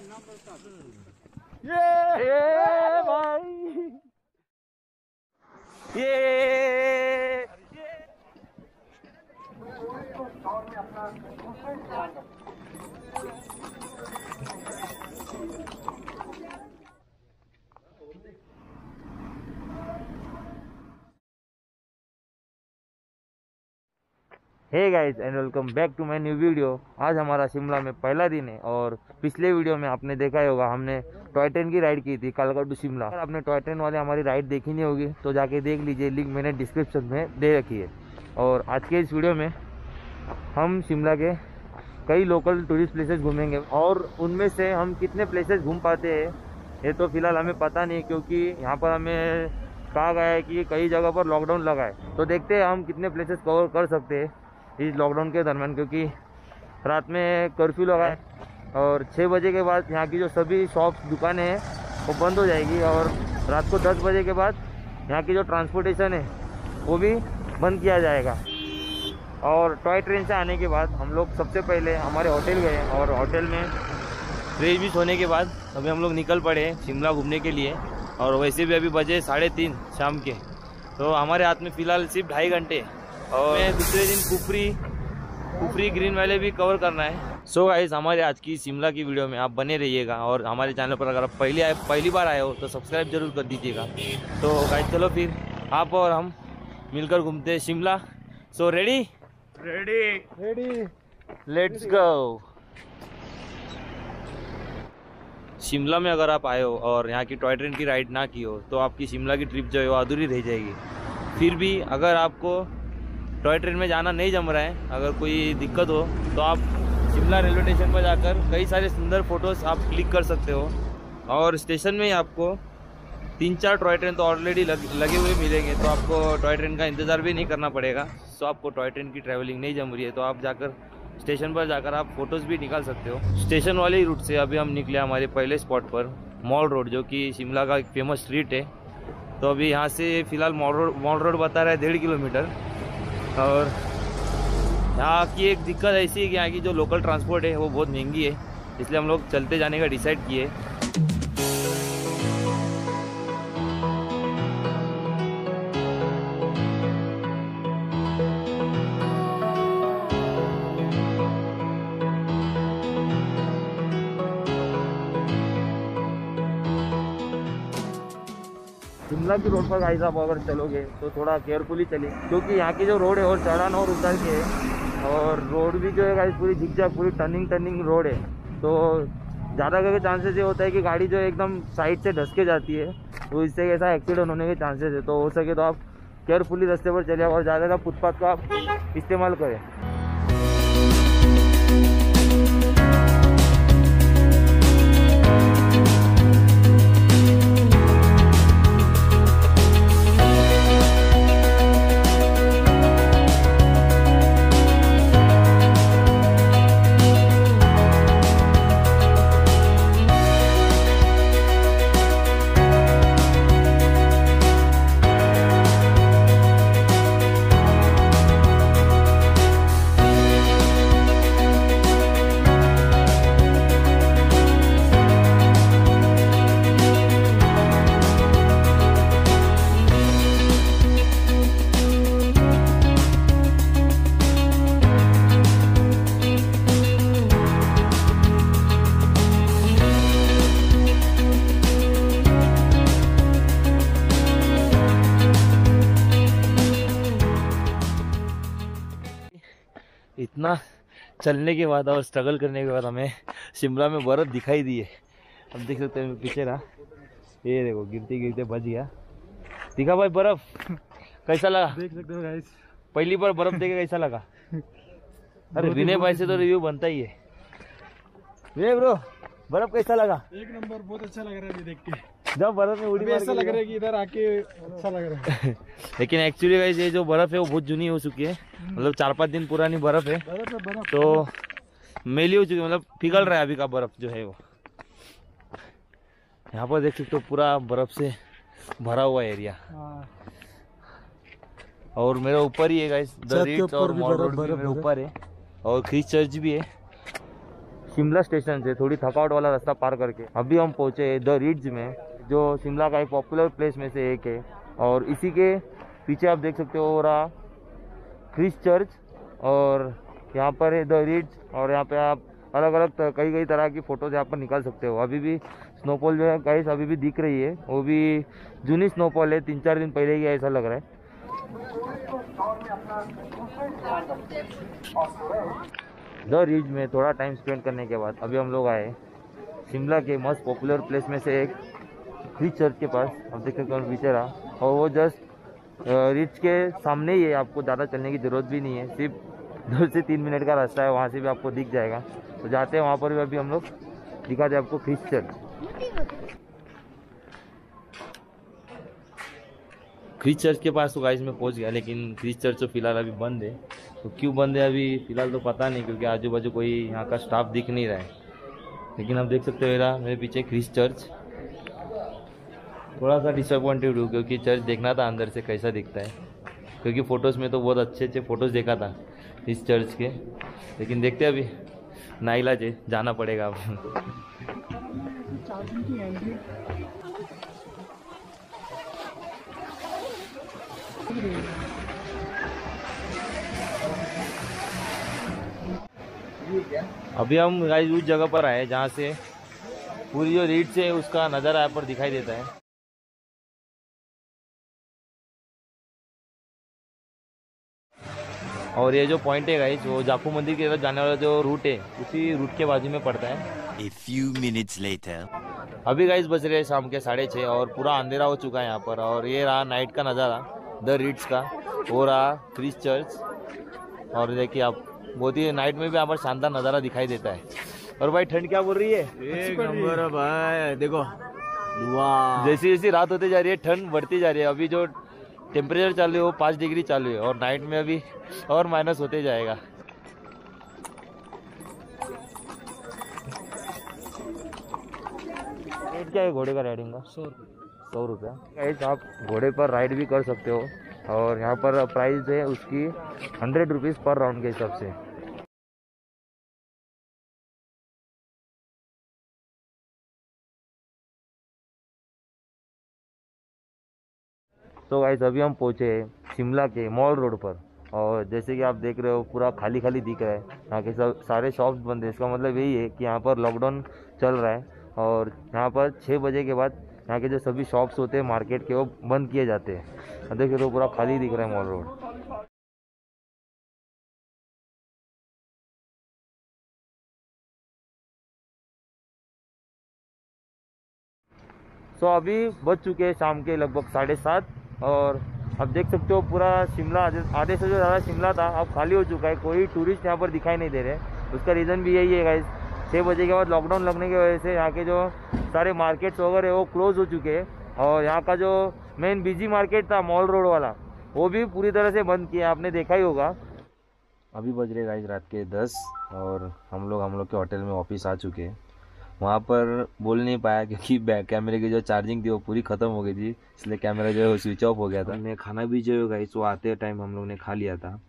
ये भाई ये hey guys and welcome back to my new video. आज हमारा शिमला में पहला दिन है और पिछले वीडियो में आपने देखा ही होगा, हमने टॉय ट्रेन की राइड की थी कालका टू शिमला। अगर आपने टॉय ट्रेन वाले हमारी राइड देखी नहीं होगी तो जाके देख लीजिए, लिंक मैंने डिस्क्रिप्शन में दे रखी है। और आज के इस वीडियो में हम शिमला के कई लोकल टूरिस्ट प्लेसेस घूमेंगे और उनमें से हम कितने प्लेसेस घूम पाते हैं ये तो फिलहाल हमें पता नहीं, क्योंकि यहाँ पर हमें कहा गया है कि कई जगह पर लॉकडाउन लगा है। तो देखते हैं हम कितने प्लेसेस कवर कर सकते हैं इस लॉकडाउन के दरमियान, क्योंकि रात में कर्फ्यू लगा है और 6 बजे के बाद यहाँ की जो सभी शॉप्स दुकानें हैं वो बंद हो जाएगी और रात को 10 बजे के बाद यहाँ की जो ट्रांसपोर्टेशन है वो भी बंद किया जाएगा। और टॉय ट्रेन से आने के बाद हम लोग सबसे पहले हमारे होटल गए और होटल में फ्रेश भी होने के बाद अभी हम लोग निकल पड़े शिमला घूमने के लिए। और वैसे भी अभी बजे 3:30 शाम के, तो हमारे हाथ में फ़िलहाल सिर्फ 2.5 घंटे और दूसरे दिन कुफरी ग्रीन वैली भी कवर करना है। सो गाइस, हमारे आज की शिमला की वीडियो में आप बने रहिएगा और हमारे चैनल पर अगर आप पहली बार आए हो तो सब्सक्राइब जरूर कर दीजिएगा। तो गाइस चलो फिर आप और हम मिलकर घूमते हैं Shimla. So ready let's go. Shimla में अगर आप आए हो और यहाँ की टॉय ट्रेन की राइड ना की हो तो आपकी शिमला की ट्रिप जो है वो अधूरी रह जाएगी। फिर भी अगर आपको टॉय ट्रेन में जाना नहीं जम रहा है, अगर कोई दिक्कत हो तो आप शिमला रेलवे स्टेशन पर जाकर कई सारे सुंदर फोटोज़ आप क्लिक कर सकते हो। और स्टेशन में ही आपको 3-4 टॉय ट्रेन तो ऑलरेडी लगे हुए मिलेंगे, तो आपको टॉय ट्रेन का इंतज़ार भी नहीं करना पड़ेगा। सो आपको टॉय ट्रेन की ट्रैवलिंग नहीं जम रही है तो आप जाकर स्टेशन पर जाकर आप फ़ोटोज़ भी निकाल सकते हो। स्टेशन वाले ही रूट से अभी हम निकले हमारे पहले स्पॉट पर, मॉल रोड, जो कि शिमला का एक फेमस स्ट्रीट है। तो अभी यहाँ से फ़िलहाल मॉल रोड बता रहा है 1.5 किलोमीटर। और यहाँ की एक दिक्कत ऐसी है कि यहाँ की जो लोकल ट्रांसपोर्ट है वो बहुत महंगी है, इसलिए हम लोग चलते जाने का डिसाइड किए। शिमला की रोड पर गाइस आप अगर चलोगे तो थोड़ा केयरफुली चलिए, क्योंकि यहाँ की जो रोड है और चढ़ान और उतार के है और रोड भी जो है गाइस पूरी झिकझैक, पूरी टर्निंग रोड है। तो ज़्यादा करके चांसेस ये होता है कि गाड़ी जो है एकदम साइड से धस के जाती है, तो इससे ऐसा एक्सीडेंट होने के चांसेस है। तो हो सके तो आप केयरफुली रास्ते पर चलिए और ज़्यादा फुटपाथ का आप इस्तेमाल करें। इतना चलने के बाद और स्ट्रगल करने के बाद हमें शिमला में बर्फ़ दिखाई दी है। अब देख सकते हैं पीछे ना, ये देखो गिरते गिरते बच गया। दिखा भाई बर्फ़, कैसा लगा? देख सकते हो गाइस, पहली बार बर्फ़ देखे कैसा लगा? अरे विनय भाई से तो रिव्यू बनता ही है। ये ब्रो, बर्फ़ कैसा लगा? एक नंबर, बहुत अच्छा लग रहा है देख के। जब बर्फ में उड़ी ऐसा लग रहा है कि इधर आके अच्छा लग रहा है। लेकिन एक्चुअली गाइस ये जो बर्फ है वो बहुत जूनी हो चुकी है, मतलब 4-5 दिन पुरानी बर्फ है। तो मेली हो चुकी है, मतलब पिघल रहा है अभी का बर्फ जो है वो। यहाँ पर देख सकते हो पूरा बर्फ से भरा हुआ एरिया। और मेरे ऊपर ही है गाइस द रीट्स और मॉल रोड भी मेरे ऊपर है और क्रिस चर्च भी है। शिमला स्टेशन से थोड़ी थकावट वाला रास्ता पार करके अभी हम पहुँचे द रिड्ज में, जो शिमला का एक पॉपुलर प्लेस में से एक है। और इसी के पीछे आप देख सकते हो रहा क्रिस्ट चर्च, और यहाँ पर है द रिड्ज, और यहाँ पे आप अलग अलग कई तरह की फ़ोटोज़ यहाँ पर निकाल सकते हो। अभी भी स्नोफॉल जो है गाइस अभी भी दिख रही है, वो भी जूनी स्नोफॉल है, 3-4 दिन पहले ही ऐसा लग रहा है। द रिज में थोड़ा टाइम स्पेंड करने के बाद अभी हम लोग आए शिमला के मस्त पॉपुलर प्लेस में से एक क्रिस्ट चर्च के पास। अब देख सकते हो पीछे रहा, और वो जस्ट रिच के सामने ही है, आपको ज़्यादा चलने की ज़रूरत भी नहीं है, सिर्फ 2 से 3 मिनट का रास्ता है, वहाँ से भी आपको दिख जाएगा। तो जाते हैं वहाँ पर भी अभी हम लोग दिखाते हैं आपको क्रिस्ट चर्च। क्रिस्ट चर्च के पास तो गाइस मैं पहुँच गया, लेकिन क्रिस्ट चर्च तो फिलहाल अभी बंद है। तो क्यों बंद है अभी फ़िलहाल तो पता नहीं, क्योंकि आजू बाजू कोई यहाँ का स्टाफ दिख नहीं रहा है। लेकिन आप देख सकते हो मेरे पीछे क्रिस्ट चर्च। थोड़ा सा डिसअपॉइंटेड हूँ, क्योंकि चर्च देखना था अंदर से कैसा दिखता है, क्योंकि फ़ोटोज़ में तो बहुत अच्छे फ़ोटोज़ देखा था इस चर्च के। लेकिन देखते अभी नाइलाज है, जाना पड़ेगा अब। अभी हम गाइस उस जगह पर आए जहाँ से पूरी जो रीड से उसका नज़ारा यहाँ पर दिखाई देता है। और ये जो पॉइंट है गाइस, वो जाकू मंदिर की तरफ जाने वाला जो रूट है, उसी रूट के बाजू में पड़ता है। A few minutes later. अभी गाइस बज रहे हैं शाम के 6:30 और पूरा अंधेरा हो चुका है यहाँ पर। और ये रहा नाइट का नज़ारा द रीड्स का, वो रहा क्रिस्ट चर्च। और देखिए आप, बहुत ही नाइट में भी यहाँ पर शानदार नज़ारा दिखाई देता है। और भाई ठंड क्या बोल रही है? एक नंबर है भाई, देखो जैसी जैसी रात होती जा रही है ठंड बढ़ती जा रही है। अभी जो टेम्परेचर चालू है वो 5 डिग्री चालू है, और नाइट में अभी और माइनस होते जाएगा। रेट क्या है घोड़े का राइडिंग का? 100 रुपया। गाइस आप घोड़े पर राइड भी कर सकते हो, और यहाँ पर प्राइस है उसकी 100 रुपीज़ पर राउंड के हिसाब से। तो गाइस अभी हम पहुँचे शिमला के मॉल रोड पर, और जैसे कि आप देख रहे हो पूरा खाली खाली दिख रहा है। यहाँ के सब सारे शॉप्स बंद है। इसका मतलब यही है कि यहाँ पर लॉकडाउन चल रहा है, और यहाँ पर 6 बजे के बाद यहाँ के जो सभी शॉप्स होते हैं मार्केट के, वो बंद किए जाते हैं। देख रहे हो पूरा खाली दिख रहा है मॉल रोड। तो अभी बज चुके हैं शाम के लगभग 7:30, और अब देख सकते हो पूरा शिमला आधे से जो ज़्यादा शिमला था अब खाली हो चुका है। कोई टूरिस्ट यहाँ पर दिखाई नहीं दे रहे। उसका रीज़न भी यही है गाइस, 6 बजे के बाद लॉकडाउन लगने की वजह से यहाँ के जो सारे मार्केट्स वगैरह वो क्लोज़ हो चुके हैं, और यहाँ का जो मेन बिजी मार्केट था मॉल रोड वाला, वो भी पूरी तरह से बंद किया, आपने देखा ही होगा। अभी बज रहे गाइस रात के 10, और हम लोग के होटल में वापस आ चुके हैं। वहाँ पर बोल नहीं पाया क्योंकि कैमरे की जो चार्जिंग थी वो पूरी ख़त्म हो गई थी, इसलिए कैमरा जो है वो स्विच ऑफ हो गया था। हमने खाना भी जो है गाइस वो आते टाइम हम लोग ने खा लिया था।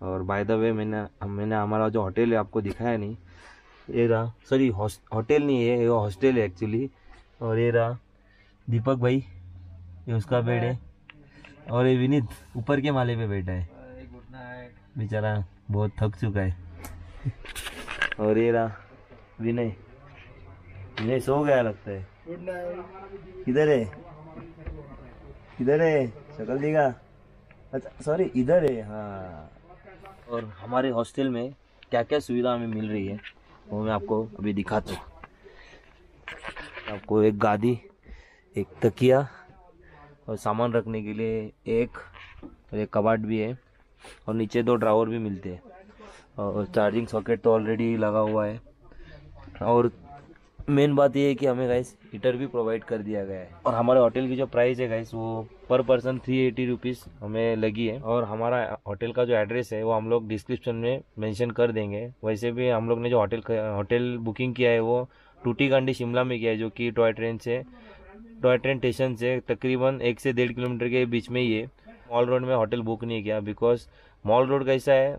और बाय द वे मैंने हमारा जो होटल है आपको दिखाया नहीं, ये रहा, सॉरी होटल नहीं है, ये हॉस्टल है एक्चुअली। और ये रहा दीपक भाई, ये उसका बेड है, और ये विनीत ऊपर के माले पे बैठा है, बेचारा बहुत थक चुका है। और ये रहा विनय सो गया लगता है। Good night. किधर है शक्ल दिखा? अच्छा सॉरी इधर है, हाँ। और हमारे हॉस्टल में क्या क्या सुविधा हमें मिल रही है वो मैं आपको अभी दिखाता हूँ। आपको एक गादी, एक तकिया, और सामान रखने के लिए एक कबाड़ भी है, और नीचे 2 ड्रावर भी मिलते हैं, और चार्जिंग सॉकेट तो ऑलरेडी लगा हुआ है। और मेन बात ये है कि हमें गाइस हीटर भी प्रोवाइड कर दिया गया है। और हमारे होटल की जो प्राइस है गाइस वो पर पर्सन 380 रुपीज़ हमें लगी है। और हमारा होटल का जो एड्रेस है वो हम लोग डिस्क्रिप्शन में मेंशन कर देंगे। वैसे भी हम लोग ने जो होटल बुकिंग किया है वो टूटीकांडी शिमला में किया है, जो कि टॉय ट्रेन स्टेशन से तकरीबन 1 से 1.5 किलोमीटर के बीच में ही है। मॉल रोड में होटल बुक नहीं किया, बिकॉज मॉल रोड कैसा है,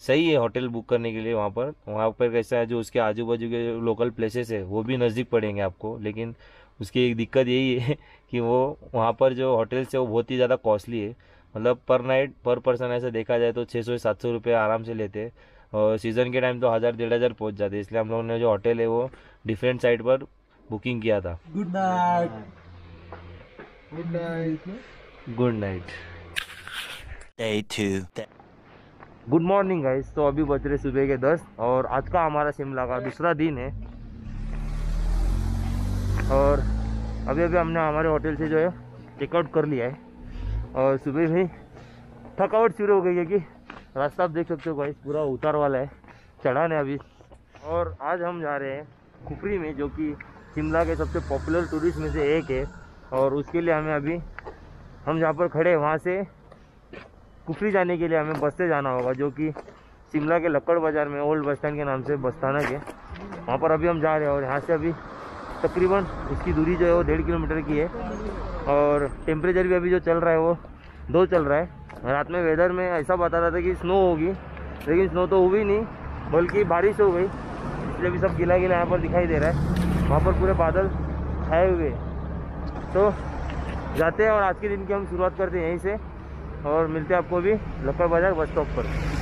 सही है होटल बुक करने के लिए। वहाँ पर कैसा है, जो उसके आजू बाजू के जो लोकल प्लेसेस है वो भी नज़दीक पड़ेंगे आपको, लेकिन उसकी एक दिक्कत यही है कि वो वहाँ पर जो होटल्स है वो बहुत ही ज़्यादा कॉस्टली है। मतलब पर नाइट पर पर्सन ऐसा देखा जाए तो 600-700 रुपये आराम से लेते हैं, और सीज़न के टाइम तो 1000-1500 पहुँच जाते हैं। इसलिए हम लोगों ने जो होटल है वो डिफरेंट साइट पर बुकिंग किया था। Good night. Good night. Good night. Day 2. Good morning guys. तो अभी बज रहे सुबह के 10 और आज का हमारा शिमला का दूसरा दिन है। और अभी हमने हमारे होटल से जो है चेकआउट कर लिया है, और सुबह भी थकावट शुरू हो गई है कि रास्ता आप देख सकते हो गाइस, पूरा उतार वाला है, चढ़ान है अभी। और आज हम जा रहे हैं कुफरी में, जो कि शिमला के सबसे पॉपुलर टूरिस्ट में से एक है। और उसके लिए हमें अभी हम जहाँ पर खड़े हैं वहाँ से कुफरी जाने के लिए हमें बस से जाना होगा, जो कि शिमला के लक्कड़ बाज़ार में ओल्ड बस स्टैंड के नाम से बस स्थानक है, वहाँ पर अभी हम जा रहे हैं। और यहाँ से अभी तकरीबन इसकी दूरी जो है वो 1.5 किलोमीटर की है। और टेम्परेचर भी अभी जो चल रहा है वो 2 चल रहा है। रात में वेदर में ऐसा बता रहा था कि स्नो होगी, लेकिन स्नो तो हुई नहीं, बल्कि बारिश हो गई, इसलिए भी सब गीला गीला यहाँ पर दिखाई दे रहा है। वहाँ पर पूरे बादल छाए हुए। तो जाते हैं और आज के दिन की हम शुरुआत करते हैं यहीं से, और मिलते हैं आपको भी लक्कड़ बाज़ार बस स्टॉप पर।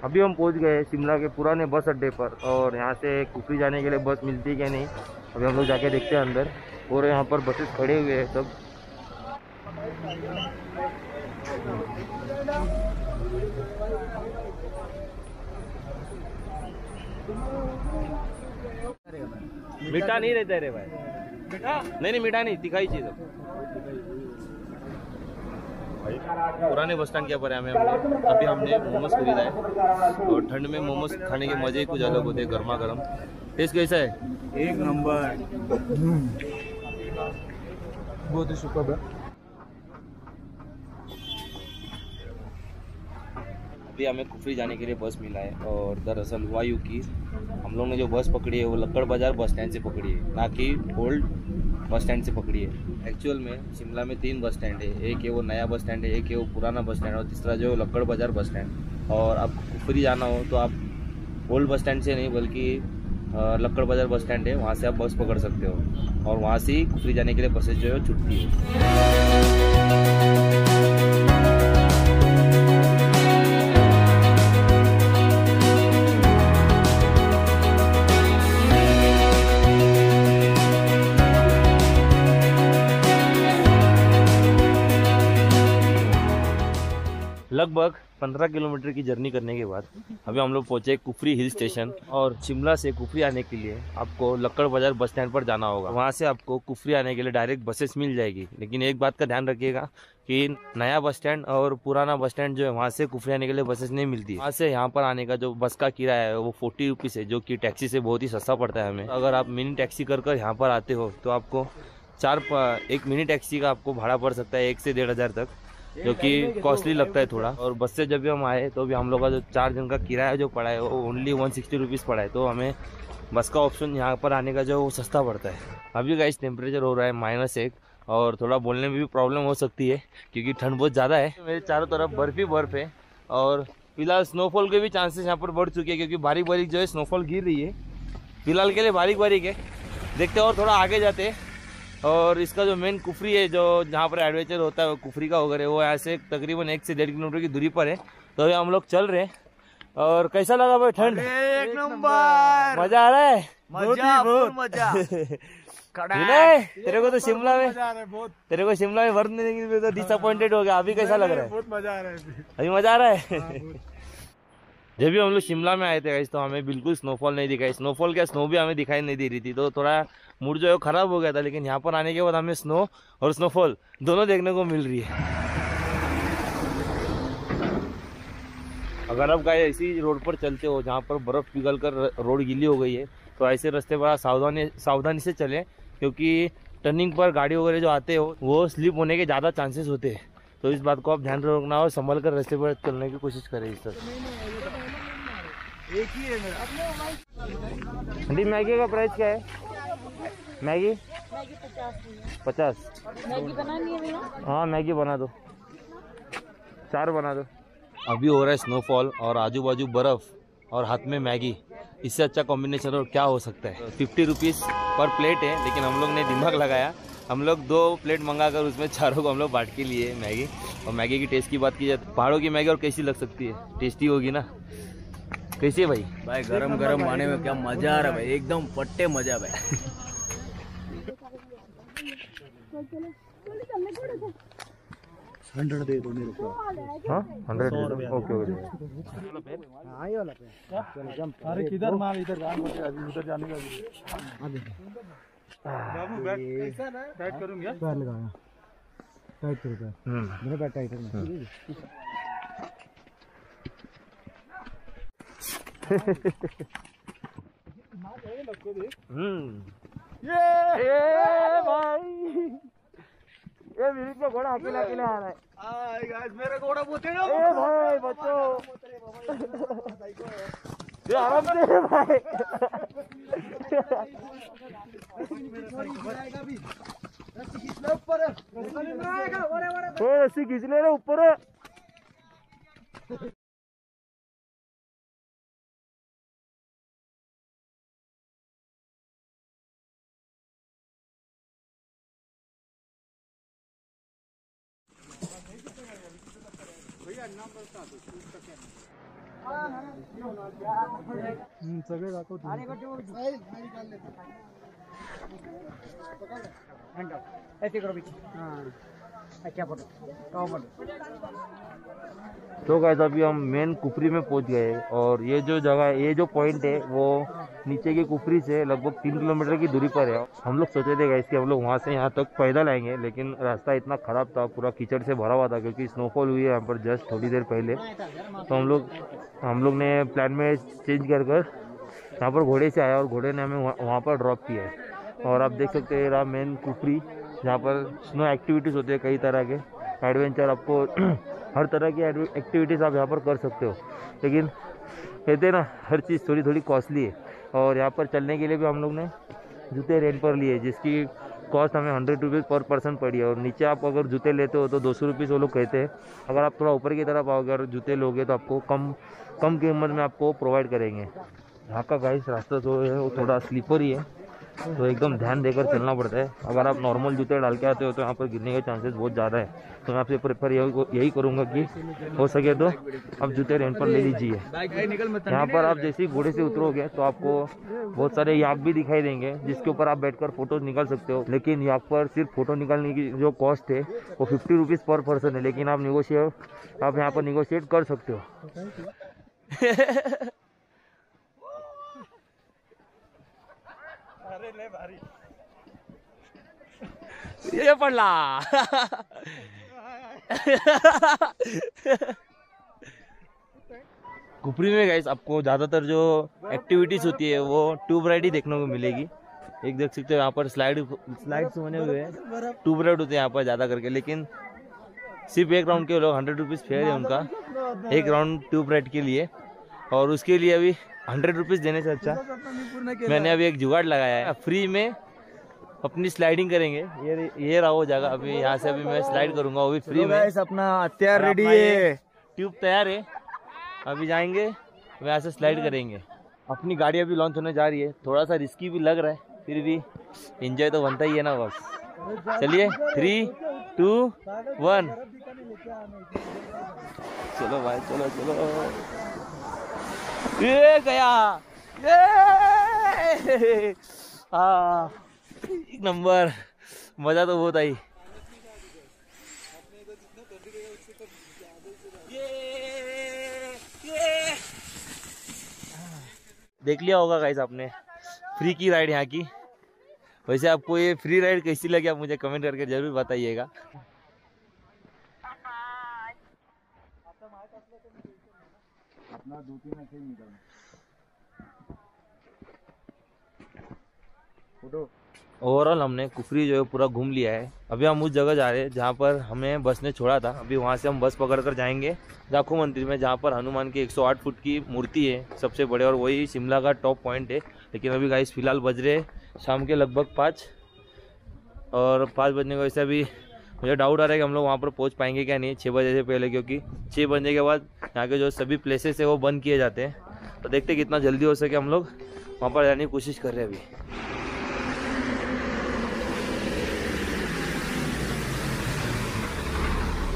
अभी हम पहुंच गए शिमला के पुराने बस अड्डे पर, और यहाँ से कुफरी जाने के लिए बस मिलती है क्या नहीं अभी हम लोग जाके देखते हैं अंदर। और यहाँ पर बसेस खड़े हुए हैं सब। मीठा नहीं रहता है रे भाई, नहीं मीठा नहीं, तीखा ही चीज़ है। पुराने बस स्टैंड के ऊपर है अभी हमने मोमोज खरीदा है, और ठंड में मोमोज खाने के मजे ही कुछ अलग होते हैं, गर्मा गर्म। टेस्ट कैसा है? एक नंबर। बहुत ही सुपर है। अभी हमें कुफरी जाने के लिए बस मिला है, और दरअसल हुआ यूँ कि हम लोग ने जो बस पकड़ी है वो लक्कड़ बाज़ार बस स्टैंड से पकड़ी है, ना कि ओल्ड बस स्टैंड से पकड़ी है। एक्चुअल में शिमला में 3 बस स्टैंड है, एक है वो नया बस स्टैंड है, एक है वो पुराना बस स्टैंड, और तीसरा जो लक्कड़ बाज़ार बस स्टैंड। और आपको कुफरी जाना हो तो आप ओल्ड बस स्टैंड से नहीं, बल्कि लक्कड़ बाज़ार बस स्टैंड है, वहाँ से आप बस पकड़ सकते हो, और वहाँ से ही कुफरी जाने के लिए बसेज जो है छुटती है। लगभग 15 किलोमीटर की जर्नी करने के बाद अभी हम लोग पहुंचे कुफरी हिल स्टेशन। और शिमला से कुफरी आने के लिए आपको लक्कड़ बाज़ार बस स्टैंड पर जाना होगा, वहां से आपको कुफरी आने के लिए डायरेक्ट बसेस मिल जाएगी। लेकिन एक बात का ध्यान रखिएगा कि नया बस स्टैंड और पुराना बस स्टैंड जो है वहाँ से कुफरी आने के लिए बसेस नहीं मिलती। वहाँ से यहाँ पर आने का जो बस का किराया है वो 40 रुपीज़ है, जो कि टैक्सी से बहुत ही सस्ता पड़ता है हमें। अगर आप मिनी टैक्सी कर यहाँ पर आते हो तो आपको एक मिनी टैक्सी का आपको भाड़ा पड़ सकता है 1 से 1.5 हज़ार तक, जो कि कॉस्टली लगता है थोड़ा। और बस से जब भी हम आए तो भी हम लोग का जो 4 जन का किराया जो पड़ा है वो ओनली 160 रुपीज़ पड़ा है, तो हमें बस का ऑप्शन यहाँ पर आने का जो वो सस्ता पड़ता है। अभी गाइस टेम्परेचर हो रहा है -1, और थोड़ा बोलने में भी प्रॉब्लम हो सकती है क्योंकि ठंड बहुत ज़्यादा है। मेरे चारों तरफ बर्फ ही बर्फ है, और फिलहाल स्नोफॉल के भी चांसेस यहाँ पर बढ़ चुके हैं, क्योंकि बारीक बारीक जो है स्नोफॉल गिर रही है। फिलहाल के लिए बारीक बारीक है, देखते हैं और थोड़ा आगे जाते हैं। और इसका जो मेन कुफरी है, जो जहाँ पर एडवेंचर होता है वो कुफरी का वगैरह, वो ऐसे तकरीबन 1 से 1.5 किलोमीटर की दूरी पर है। तो अभी हम लोग चल रहे हैं। और कैसा लगा भाई ठंड? एक नंबर। मजा आ रहा है? बहुत मजा। तेरे को तो शिमला में तेरे को शिमला में वर्क नहीं देंगे तो डिसअपॉइंटेड हो गया। अभी कैसा लग रहा है? बहुत मजा आ रहा है। अभी मजा आ रहा है। जब भी हम लोग शिमला में आए थे गाइस तो हमें बिल्कुल स्नोफॉल नहीं दिखाई। स्नोफॉल क्या, स्नो भी हमें दिखाई नहीं दे रही थी, तो थोड़ा मूड जो है खराब हो गया था। लेकिन यहाँ पर आने के बाद हमें स्नो और स्नोफॉल दोनों देखने को मिल रही है। अगर आप गाइस ऐसी रोड पर चलते हो जहाँ पर बर्फ पिघल कर रोड गीली हो गई है, तो तो ऐसे रास्ते पर सावधानी से चलें, क्योंकि टर्निंग पर गाड़ी वगैरह जो आते हो वो स्लिप होने के ज़्यादा चांसेस होते हैं। तो इस बात को आप ध्यान रखना और संभल कर रास्ते पर चलने की कोशिश करें। इस तरह एक ही है मेरा। दी मैगी का प्राइस क्या है? मैगी 50। मैगी बनानी है भैया? हाँ मैगी बना दो, 4 बना दो। अभी हो रहा है स्नोफॉल और आजू बाजू बर्फ़ और हाथ में मैगी, इससे अच्छा कॉम्बिनेशन और क्या हो सकता है। 50 रुपीज़ पर प्लेट है, लेकिन हम लोग ने दिमाग लगाया, हम लोग 2 प्लेट मंगाकर उसमें चारों को हम लोग बांट के लिए मैगी। और मैगी की टेस्ट की बात की जाए तो पहाड़ों की मैगी और कैसी लग सकती है? टेस्टी होगी ना। कैसी है भाई? भाई गरम गरम खाने में क्या मजा आ रहा है भाई, एकदम पट्टे मजा भाई। 100 दे दो मेरे को। हाँ 100 दे दो। Okay okay. हाँ ये वाला पे चलो जंप। अरे किधर मार, इधर जान मत, अभी उधर जाने का। बाबू बैठ कैसा ना टाइट करूं क्या? पैर लगाया, टाइट करो पैर। मेरा पैर टाइट करना। ये भाई, ये मिरिक में घोड़ा अकेला अकेला आ रहा है। गाइस मेरा घोड़ा बहुत है। ए भाई बच्चों, ये आराम से है भाई। रस्सी खींच ले रहे ऊपर। सगळे दाखव ऐसे करो पीछे। हाँ अच्छा फोटो टॉप फोटो। तो गाइस अभी हम मेन कुफरी में पहुंच गए और ये जो जगह है, ये जो पॉइंट है वो नीचे की कुफरी से लगभग 3 किलोमीटर की दूरी पर है। हम लोग सोचे थे गाइस कि हम लोग वहाँ से यहाँ तक पैदल आएंगे, लेकिन रास्ता इतना ख़राब था, पूरा कीचड़ से भरा हुआ था, क्योंकि स्नोफॉल हुई है यहाँ पर जस्ट थोड़ी देर पहले। तो हम लोग ने प्लान में चेंज कर यहाँ पर घोड़े से आया और घोड़े ने हमें वहाँ पर ड्रॉप किया है। और आप देख सकते हैं रहा मेन कुफरी, जहाँ पर स्नो एक्टिविटीज़ होती है, कई तरह के एडवेंचर, आपको हर तरह की एक्टिविटीज़ आप यहाँ पर कर सकते हो। लेकिन कहते हैं ना, हर चीज़ थोड़ी थोड़ी कॉस्टली है। और यहाँ पर चलने के लिए भी हम लोग ने जूते रेंट पर लिए, जिसकी कॉस्ट हमें 100 रुपीज़ पर पर्सन पड़ी है। और नीचे आप अगर जूते लेते हो तो 200 रुपीज़ वो लोग कहते हैं। अगर आप थोड़ा ऊपर की तरफ आओगे और जूते लोगे तो आपको कम कीमत में आपको प्रोवाइड करेंगे। यहाँ का गाइस रास्ता जो है वो थोड़ा स्लीपर ही है, तो एकदम ध्यान देकर चलना पड़ता है। अगर आप नॉर्मल जूते डाल के आते हो तो यहाँ पर गिरने के चांसेस बहुत ज़्यादा है। तो मैं आपसे प्रेफर यही करूँगा कि हो सके तो आप जूते रेंट पर ले लीजिए। यहाँ पर आप जैसे ही घोड़े से उतरोगे तो आपको बहुत सारे याक भी दिखाई देंगे, जिसके ऊपर आप बैठकर फोटोज निकाल सकते हो। लेकिन याक पर सिर्फ फोटो निकालने की जो कॉस्ट है वो 50 रुपीज़ पर पर्सन है, लेकिन आप यहाँ पर निगोशिएट कर सकते हो। ये पडला। कुफरी में गाइस आपको ज़्यादातर जो एक्टिविटीज़ होती है वो ट्यूब राइड ही देखने को मिलेगी। एक देख सकते हो यहाँ पर स्लाइड्स बने हुए हैं, ट्यूब राइड होते हैं यहाँ पर ज़्यादा करके। लेकिन सिर्फ एक राउंड के लोग 100 रुपीज़ फेयर है उनका, एक राउंड ट्यूब राइड के लिए। और उसके लिए अभी 100 रुपीज़ देने से अच्छा मैंने अभी एक जुगाड़ लगाया है, फ्री में अपनी स्लाइडिंग करेंगे। ये रहा वो जगह, अभी यहाँ से अभी मैं स्लाइड करूंगा, वो भी फ्री में। अपना तैयार रेडी है, ट्यूब तैयार है, अभी जाएंगे यहाँ से स्लाइड करेंगे। अपनी गाड़ी अभी लॉन्च होने जा रही है, थोड़ा सा रिस्की भी लग रहा है, फिर भी एंजॉय तो बनता ही है ना बस। चलिए 3, 2, 1 चलो भाई, चलो चलो। ये गया, ये एक नंबर, मजा तो बहुत आई। देख लिया होगा गाइस आपने फ्री की राइड यहाँ की। वैसे आपको ये फ्री राइड कैसी लगी आप मुझे कमेंट करके जरूर बताइएगा। ओवरऑल हमने कुफरी जो है पूरा घूम लिया है। अभी हम उस जगह जा रहे हैं जहाँ पर हमें बस ने छोड़ा था। अभी वहाँ से हम बस पकड़कर जाएंगे जाखू मंदिर में, जहाँ पर हनुमान की 108 फुट की मूर्ति है सबसे बड़े, और वही शिमला का टॉप पॉइंट है। लेकिन अभी गाइस फिलहाल बज रहे शाम के लगभग 5, और 5 बजने की वजह से अभी मुझे डाउट आ रहा है कि हम लोग वहाँ पर पहुँच पाएंगे क्या नहीं 6 बजे से पहले, क्योंकि 6 बजने के बाद यहाँ के जो सभी प्लेसेस है वो बंद किए जाते हैं। तो देखते कितना जल्दी हो सके हम लोग वहाँ पर जाने की कोशिश कर रहे हैं अभी।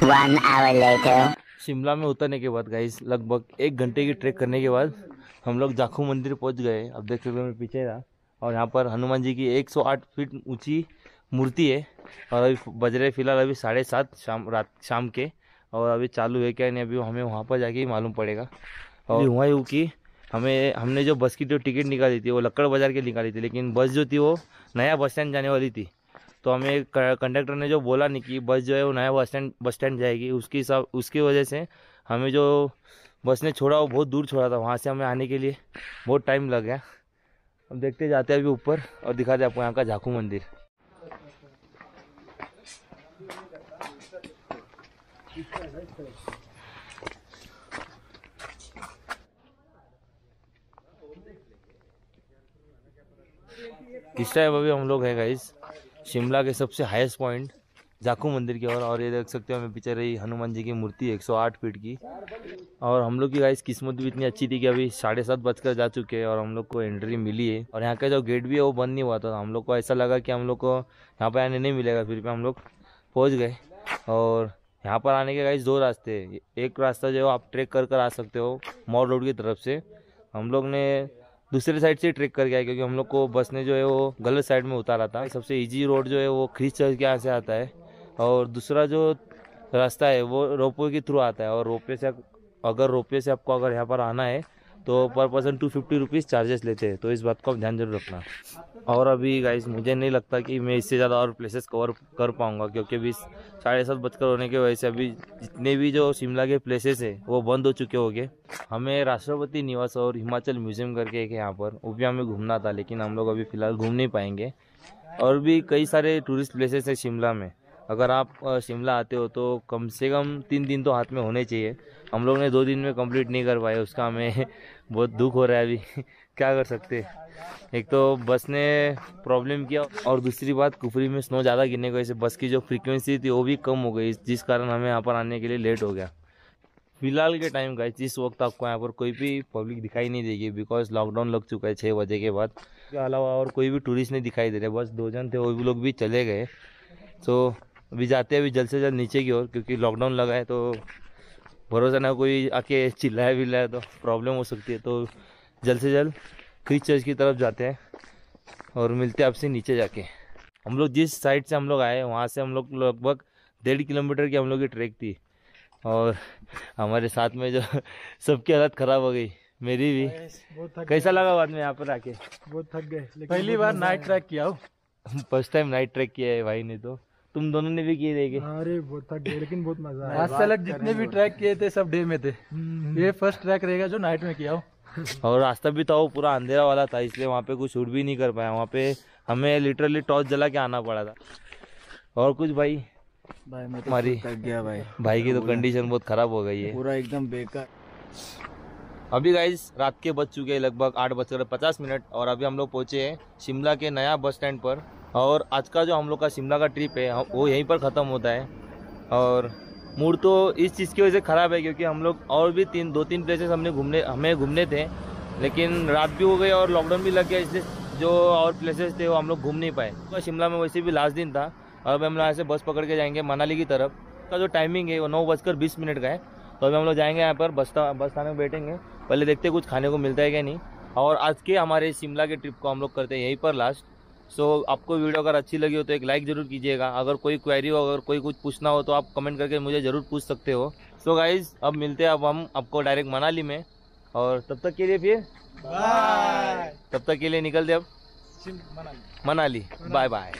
One hour later. शिमला में उतरने के बाद गाइस लगभग 1 घंटे की ट्रैक करने के बाद हम लोग जाखू मंदिर पहुंच गए। अब देख सकते हो मैं पीछे था, और यहाँ पर हनुमान जी की 108 फीट ऊंची मूर्ति है। और अभी बज रहे फिलहाल अभी 7:30 शाम के, और अभी चालू है क्या नहीं अभी हमें वहाँ पर जाके ही मालूम पड़ेगा। और हुआ यूँ कि हमने जो बस की जो टिकट निकाली थी वो लक्कड़ बाज़ार की निकाली थी, लेकिन बस जो थी वो नया बस स्टैंड जाने वाली थी। तो हमें कंडक्टर ने जो बोला नहीं कि बस जो है वो नया बस स्टैंड जाएगी, उसकी वजह से हमें जो बस ने छोड़ा वो बहुत दूर छोड़ा था। वहाँ से हमें आने के लिए बहुत टाइम लग गया। अब देखते जाते हैं अभी ऊपर और दिखाते आपको यहाँ का जाखू मंदिर। इस टाइम अभी हम लोग है गाइस शिमला के सबसे हाईएस्ट पॉइंट जाखू मंदिर की ओर, और ये देख सकते हो हमें पीछे रही हनुमान जी की मूर्ति 108 फीट की। और हम लोग की गाइस किस्मत भी इतनी अच्छी थी कि अभी 7:30 बजकर जा चुके हैं और हम लोग को एंट्री मिली है। और यहाँ का जो गेट भी है वो बंद नहीं हुआ था। हम लोग को ऐसा लगा कि हम लोग को यहाँ पर आने नहीं मिलेगा, फिर भी हम लोग पहुँच गए। और यहाँ पर आने के गाइस 2 रास्ते हैं। एक रास्ता जो है आप ट्रेक कर आ सकते हो मॉल रोड की तरफ से। हम लोग ने दूसरे साइड से ट्रेक कर गया क्योंकि हम लोग को बस ने जो है वो गलत साइड में उतारा था। सबसे इजी रोड जो है वो ख्रीस चर्च के यहाँ से आता है, और दूसरा जो रास्ता है वो रोपवे के थ्रू आता है। और रोपवे से आपको अगर यहाँ पर आना है तो पर पर्सन 250 रुपीज़ चार्जेस लेते हैं। तो इस बात को आप ध्यान जरूर रखना। और अभी गाइस मुझे नहीं लगता कि मैं इससे ज़्यादा और प्लेसेस कवर कर पाऊँगा, क्योंकि अभी 7:30 बजकर होने की वजह से अभी जितने भी जो शिमला के प्लेसेस है वो बंद हो चुके होंगे। हमें राष्ट्रपति निवास और हिमाचल म्यूजियम करके एक यहाँ पर वो भी हमें घूमना था, लेकिन हम लोग अभी फ़िलहाल घूम नहीं पाएंगे। और भी कई सारे टूरिस्ट प्लेसेस है शिमला में। अगर आप शिमला आते हो तो कम से कम 3 दिन तो हाथ में होने चाहिए। हम लोग ने 2 दिन में कंप्लीट नहीं कर पाए, उसका हमें बहुत दुख हो रहा है अभी। क्या कर सकते। एक तो बस ने प्रॉब्लम किया, और दूसरी बात कुफरी में स्नो ज़्यादा गिरने की वजह से बस की जो फ्रीक्वेंसी थी वो भी कम हो गई, जिस कारण हमें यहाँ पर आने के लिए लेट हो गया। फिलहाल के टाइम गाइस इस वक्त आपको यहाँ पर कोई भी पब्लिक दिखाई नहीं देगी, बिकॉज लॉकडाउन लग चुका है 6 बजे के बाद। इसके अलावा और कोई भी टूरिस्ट नहीं दिखाई दे रहे, बस 2 जन थे वो भी लोग भी चले गए। तो अभी जाते हैं अभी जल्द से जल्द नीचे की ओर, क्योंकि लॉकडाउन लगा है तो भरोसा ना कोई आके चिल्लाया विल्लाया तो प्रॉब्लम हो सकती है। तो जल्द से जल्द ख्रीस चर्च की तरफ जाते हैं और मिलते हैं आपसे नीचे जाके। हम लोग जिस साइड से हम लोग आए वहाँ से हम लोग लगभग 1.5 किलोमीटर की हम लोग की ट्रैक थी, और हमारे साथ में जो सबकी हालत ख़राब हो गई, मेरी भी। कैसा लगा बाद में यहाँ पर आके? बहुत थक गए। पहली बार नाइट ट्रैक किया हो। फर्स्ट टाइम नाइट ट्रैक किया है भाई ने, तो तुम दोनों ने भी किए देखे? अरे बहुत थक गए, लेकिन बहुत मजा आया। आज तक जितने भी ट्रैक किए थे सब डे में थे, ये फर्स्ट ट्रैक रहेगा जो नाइट में किया हो। और रास्ता भी था वो पूरा अंधेरा वाला था, इसलिए वहाँ पे कुछ शूट भी नहीं कर पाया। वहाँ पे हमें लिटरली टॉर्च जला के आना पड़ा था। और कुछ भाई मैं तो हमारी थक गया भाई की तो कंडीशन बहुत ख़राब हो गई है पूरा एकदम बेकार। अभी गाइस रात के बज चुके हैं लगभग 8:50, और अभी हम लोग पहुँचे हैं शिमला के नया बस स्टैंड पर। और आज का जो हम लोग का शिमला का ट्रिप है वो यहीं पर ख़त्म होता है। और मूड तो इस चीज़ की वजह से ख़राब है क्योंकि हम लोग और भी 2-3 प्लेसेस हमें घूमने थे, लेकिन रात भी हो गई और लॉकडाउन भी लग गया, इसलिए जो और प्लेसेस थे वो हम लोग घूम नहीं पाए। तो शिमला में वैसे भी लास्ट दिन था, और अब हम लोग यहाँ से बस पकड़ के जाएंगे मनाली की तरफ। का जो टाइमिंग है वो 9:20 का है। तो अभी हम लोग जाएंगे यहाँ पर बस स्थान में बैठेंगे, पहले देखते कुछ खाने को मिलता है क्या नहीं। और आज के हमारे शिमला के ट्रिप को हम लोग करते हैं यहीं पर लास्ट। सो आपको वीडियो अगर अच्छी लगी हो तो एक लाइक ज़रूर कीजिएगा। अगर कोई क्वेरी हो, अगर कोई कुछ पूछना हो तो आप कमेंट करके मुझे ज़रूर पूछ सकते हो। सो गाइज़ अब मिलते हैं अब हम आपको डायरेक्ट मनाली में, और तब तक के लिए फिर बाय। तब तक के लिए निकलते अब मनाली। Bye bye.